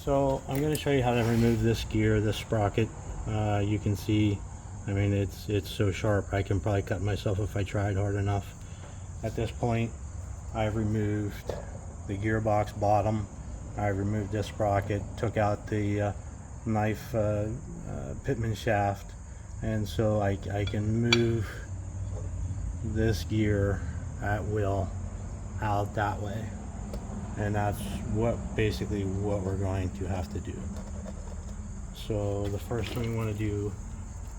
So I'm going to show you how to remove this gear, this sprocket. You can see, I mean, it's so sharp I can probably cut myself if I tried hard enough. At this point, I've removed the gearbox bottom. I removed this sprocket, took out the knife pitman shaft, and so I can move this gear at will out that way. And that's basically what we're going to have to do. So the first thing we want to do,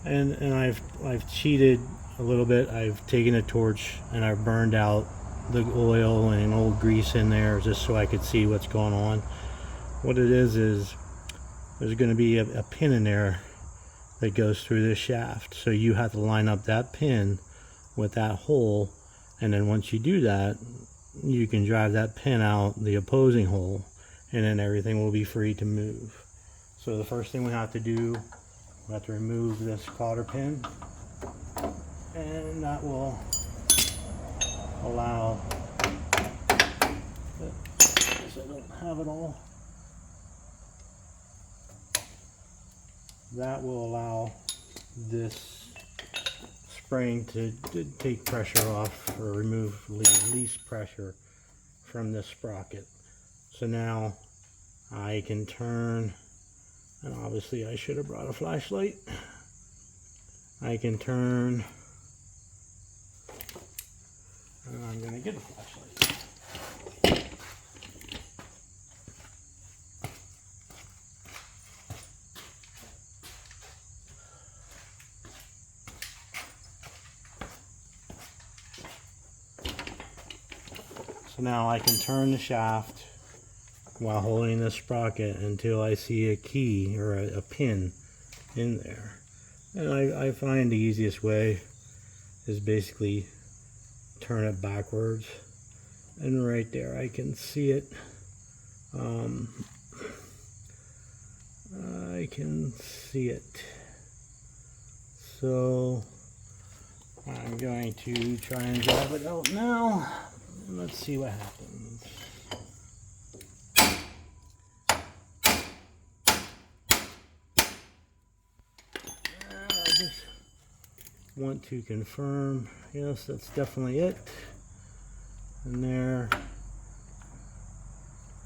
and I've cheated a little bit. I've taken a torch and I've burned out the oil and old grease in there just so I could see what's going on. What it is there's going to be a pin in there that goes through this shaft. So you have to line up that pin with that hole, and then once you do that, you can drive that pin out the opposing hole, and then everything will be free to move. So the first thing we have to do, we have to remove this cotter pin, and that will allow, I don't have it all, that will allow this spring to take pressure off, or remove least pressure from this sprocket. So now I can turn, and obviously I should have brought a flashlight. I can turn, and I'm going to get a flashlight. So now I can turn the shaft while holding the sprocket until I see a key or a pin in there. And I find the easiest way is basically turn it backwards, and right there I can see it. I can see it. So I'm going to try and drive it out now. Let's see what happens. I just want to confirm, yes, that's definitely it. And there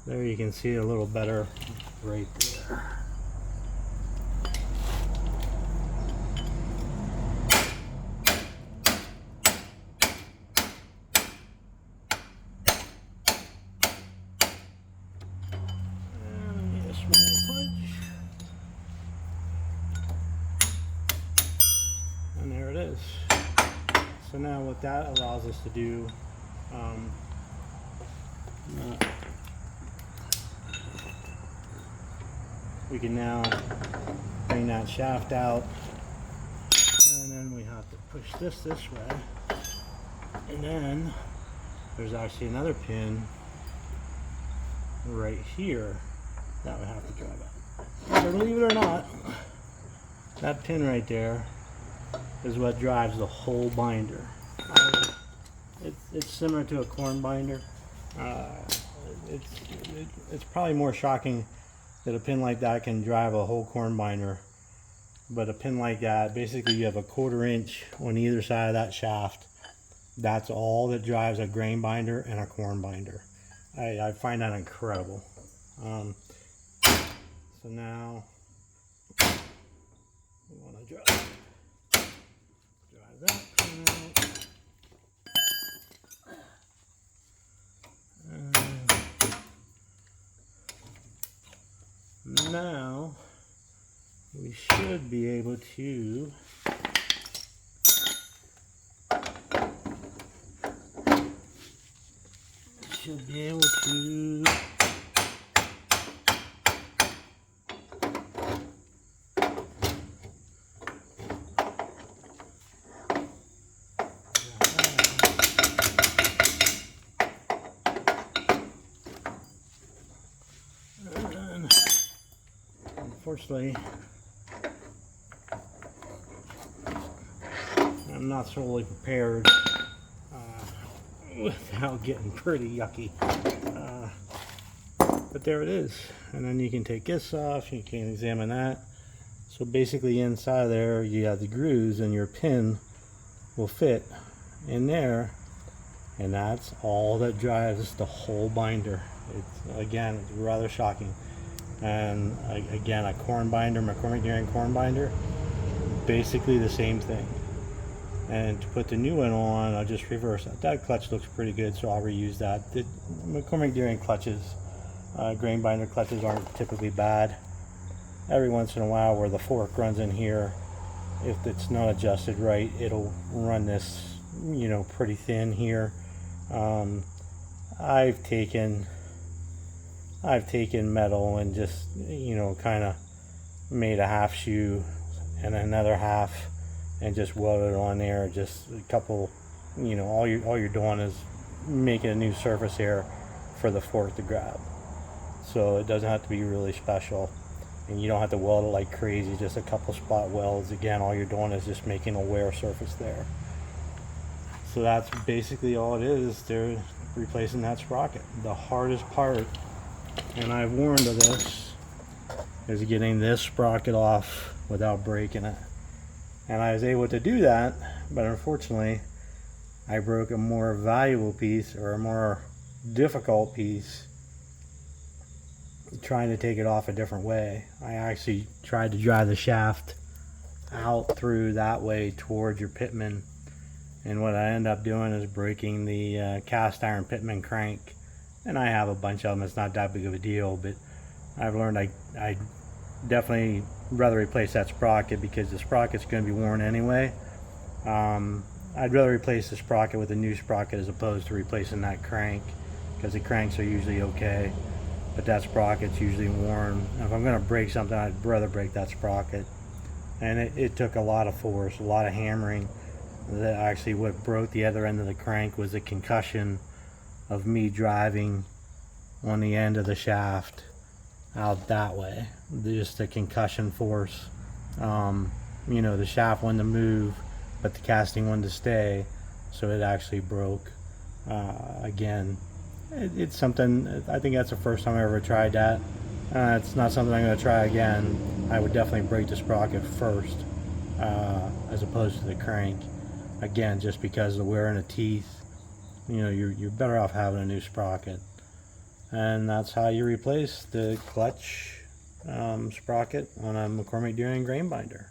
you can see it a little better right there. And there it is. So now what that allows us to do, we can now bring that shaft out, and then we have to push this way, and then there's actually another pin right here that we have to drive out. So believe it or not, that pin right there is what drives the whole binder. It's similar to a corn binder. It's probably more shocking that a pin like that can drive a whole corn binder, but a pin like that, basically you have a 1/4 inch on either side of that shaft. That's all that drives a grain binder and a corn binder. I find that incredible. So now we want to drive that pin out. Now we should be able to unfortunately, I'm not solely prepared without getting pretty yucky. But there it is. And then you can take this off, you can examine that. So basically inside there you have the grooves, and your pin will fit in there, and that's all that drives the whole binder. Again, it's rather shocking. And again, a corn binder, McCormick Deering corn binder, basically the same thing. And to put the new one on, I'll just reverse that. That clutch looks pretty good, so I'll reuse that. The McCormick Deering clutches, grain binder clutches, aren't typically bad. Every once in a while where the fork runs in here, if it's not adjusted right, it'll run this, you know, pretty thin here. I've taken metal and just, you know, kind of made a half shoe and another half and just welded it on there. Just a couple, you know, all you're doing is making a new surface here for the fork to grab. So it doesn't have to be really special, and you don't have to weld it like crazy, just a couple spot welds. Again, all you're doing is just making a wear surface there. So that's basically all it is. They're replacing that sprocket. The hardest part, and I've warned of this, is getting this sprocket off without breaking it. And I was able to do that, but unfortunately I broke a more valuable piece, or a more difficult piece, trying to take it off a different way. I actually tried to drive the shaft out through that way towards your pitman, and what I end up doing is breaking the cast iron pitman crank. And I have a bunch of them. It's not that big of a deal, but I've learned I definitely rather replace that sprocket, because the sprocket's going to be worn anyway. I'd rather replace the sprocket with a new sprocket as opposed to replacing that crank, because the cranks are usually okay, but that sprocket's usually worn. If I'm going to break something, I'd rather break that sprocket. And it took a lot of force, a lot of hammering. That actually, what broke the other end of the crank was the concussion of me driving on the end of the shaft out that way. Just the concussion force. You know, the shaft wanted to move, but the casting wanted to stay, so it actually broke. Again, it's something, I think that's the first time I ever tried that. It's not something I'm going to try again. I would definitely break the sprocket first, as opposed to the crank. Again, just because of the wear in the teeth. You know, you're better off having a new sprocket. And that's how you replace the clutch sprocket on a McCormick Deering grain binder.